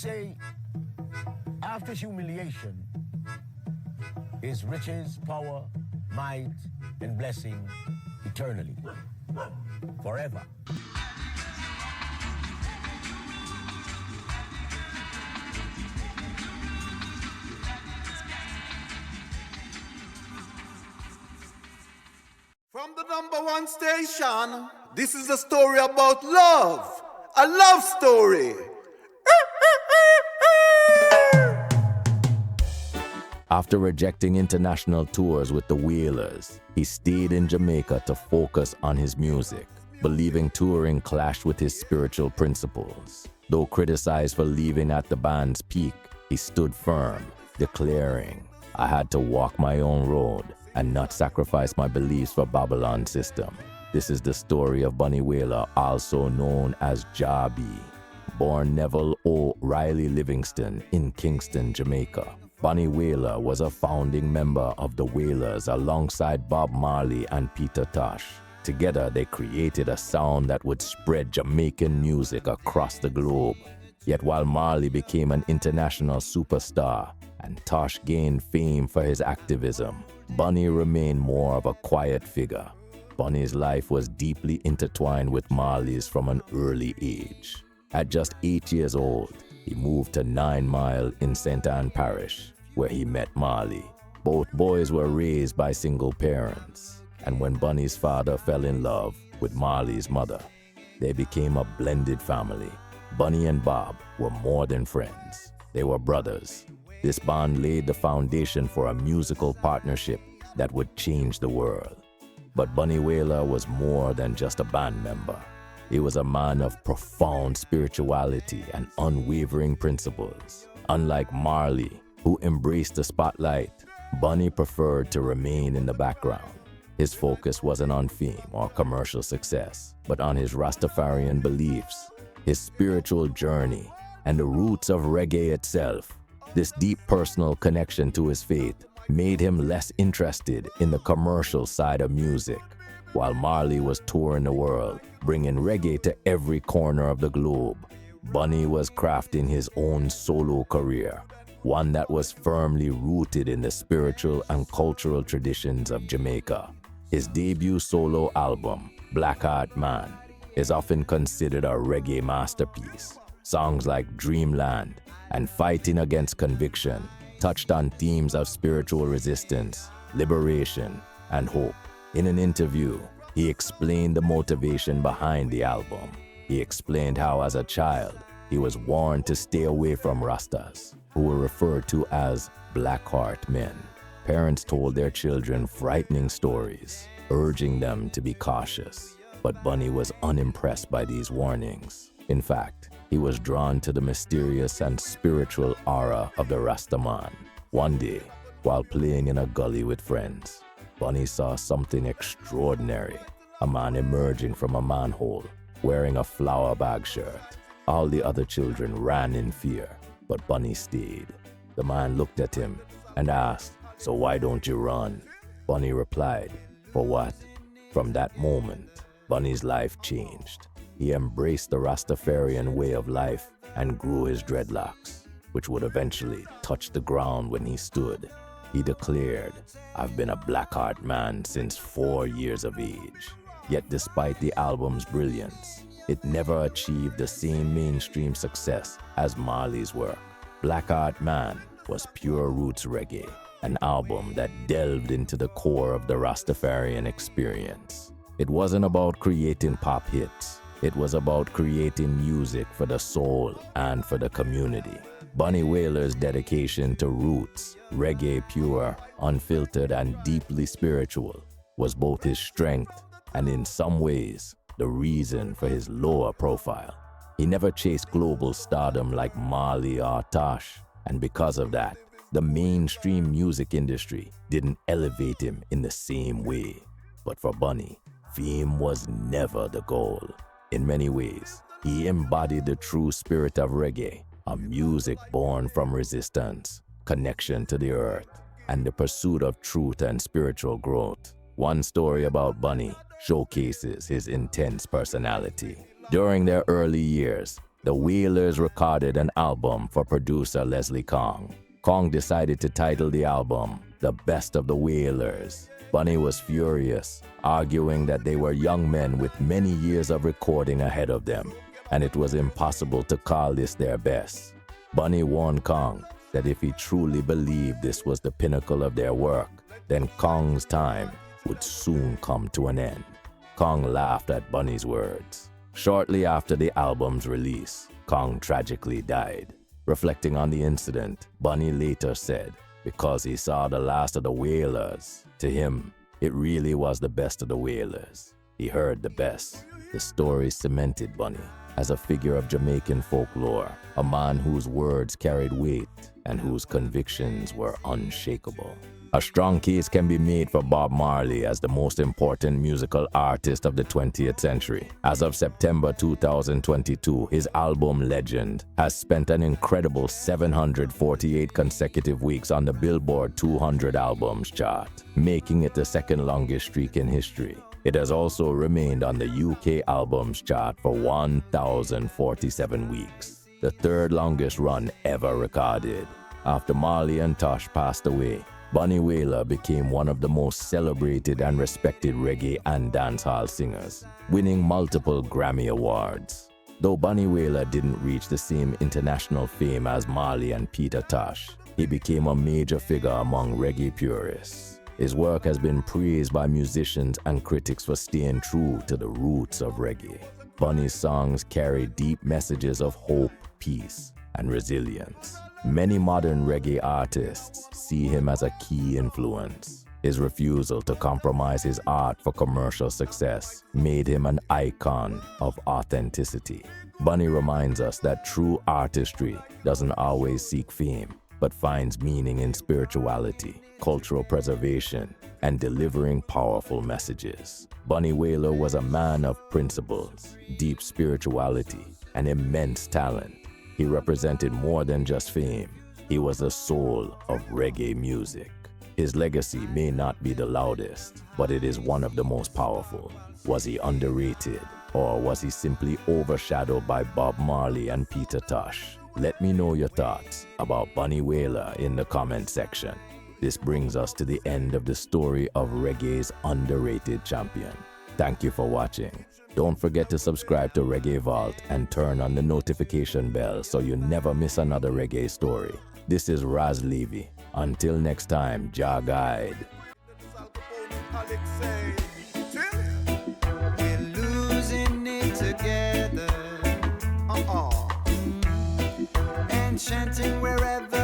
say, after humiliation is riches, power, might, and blessing eternally, forever. From the #1 station, this is a story about love. A love story. After rejecting international tours with the Wailers, he stayed in Jamaica to focus on his music, believing touring clashed with his spiritual principles. Though criticized for leaving at the band's peak, he stood firm, declaring, "I had to walk my own road and not sacrifice my beliefs for Babylon system." This is the story of Bunny Wailer, also known as Jabi. Born Neville O'Riley Livingston in Kingston, Jamaica, Bunny Wailer was a founding member of the Wailers alongside Bob Marley and Peter Tosh. Together, they created a sound that would spread Jamaican music across the globe. Yet while Marley became an international superstar and Tosh gained fame for his activism, Bunny remained more of a quiet figure. Bunny's life was deeply intertwined with Marley's from an early age. At just 8 years old, he moved to 9 Mile in St. Anne Parish, where he met Marley. Both boys were raised by single parents, and when Bunny's father fell in love with Marley's mother, they became a blended family. Bunny and Bob were more than friends. They were brothers. This bond laid the foundation for a musical partnership that would change the world. But Bunny Wailer was more than just a band member. He was a man of profound spirituality and unwavering principles. Unlike Marley, who embraced the spotlight, Bunny preferred to remain in the background. His focus wasn't on fame or commercial success, but on his Rastafarian beliefs, his spiritual journey, and the roots of reggae itself. This deep personal connection to his faith made him less interested in the commercial side of music. While Marley was touring the world, bringing reggae to every corner of the globe, Bunny was crafting his own solo career, one that was firmly rooted in the spiritual and cultural traditions of Jamaica. His debut solo album, Blackheart Man, is often considered a reggae masterpiece. Songs like Dreamland and Fighting Against Conviction touched on themes of spiritual resistance, liberation, and hope. In an interview, he explained the motivation behind the album. He explained how, as a child, he was warned to stay away from Rastas, who were referred to as Blackheart Men. Parents told their children frightening stories, urging them to be cautious. But Bunny was unimpressed by these warnings. In fact, he was drawn to the mysterious and spiritual aura of the Rastaman. One day, while playing in a gully with friends, Bunny saw something extraordinary. A man emerging from a manhole, wearing a flower bag shirt. All the other children ran in fear, but Bunny stayed. The man looked at him and asked, "So why don't you run?" Bunny replied, "For what?" From that moment, Bunny's life changed. He embraced the Rastafarian way of life and grew his dreadlocks, which would eventually touch the ground when he stood. He declared, "I've been a Blackheart man since 4 years of age." Yet despite the album's brilliance, it never achieved the same mainstream success as Marley's work. Blackheart Man was pure roots reggae, an album that delved into the core of the Rastafarian experience. It wasn't about creating pop hits. It was about creating music for the soul and for the community. Bunny Wailer's dedication to roots, reggae pure, unfiltered, and deeply spiritual, was both his strength and in some ways the reason for his lower profile. He never chased global stardom like Marley or Tosh, and because of that, the mainstream music industry didn't elevate him in the same way. But for Bunny, fame was never the goal. In many ways, he embodied the true spirit of reggae, a music born from resistance, connection to the earth, and the pursuit of truth and spiritual growth. One story about Bunny showcases his intense personality. During their early years, the Wailers recorded an album for producer Leslie Kong. Kong decided to title the album The Best of the Wailers. Bunny was furious, arguing that they were young men with many years of recording ahead of them, and it was impossible to call this their best. Bunny warned Kong that if he truly believed this was the pinnacle of their work, then Kong's time would soon come to an end. Kong laughed at Bunny's words. Shortly after the album's release, Kong tragically died. Reflecting on the incident, Bunny later said, because he saw the last of the Wailers, to him, it really was the best of the Wailers. He heard the best. The story cemented Bunny as a figure of Jamaican folklore, a man whose words carried weight and whose convictions were unshakable. A strong case can be made for Bob Marley as the most important musical artist of the 20th century. As of September 2022, his album Legend has spent an incredible 748 consecutive weeks on the Billboard 200 albums chart, making it the second longest streak in history. It has also remained on the UK albums chart for 1,047 weeks, the third longest run ever recorded. After Marley and Tosh passed away, Bunny Wailer became one of the most celebrated and respected reggae and dancehall singers, winning multiple Grammy Awards. Though Bunny Wailer didn't reach the same international fame as Marley and Peter Tosh, he became a major figure among reggae purists. His work has been praised by musicians and critics for staying true to the roots of reggae. Bunny's songs carry deep messages of hope, peace, and resilience. Many modern reggae artists see him as a key influence. His refusal to compromise his art for commercial success made him an icon of authenticity. Bunny reminds us that true artistry doesn't always seek fame, but finds meaning in spirituality, cultural preservation, and delivering powerful messages. Bunny Wailer was a man of principles, deep spirituality, and immense talent. He represented more than just fame. He was the soul of reggae music. His legacy may not be the loudest, but it is one of the most powerful. Was he underrated, or was he simply overshadowed by Bob Marley and Peter Tosh? Let me know your thoughts about Bunny Wailer in the comment section. This brings us to the end of the story of reggae's underrated champion. Thank you for watching. Don't forget to subscribe to Reggae Vault and turn on the notification bell so you never miss another reggae story. This is Raz Levy. Until next time, Jah guide. We're losing it together. And chanting wherever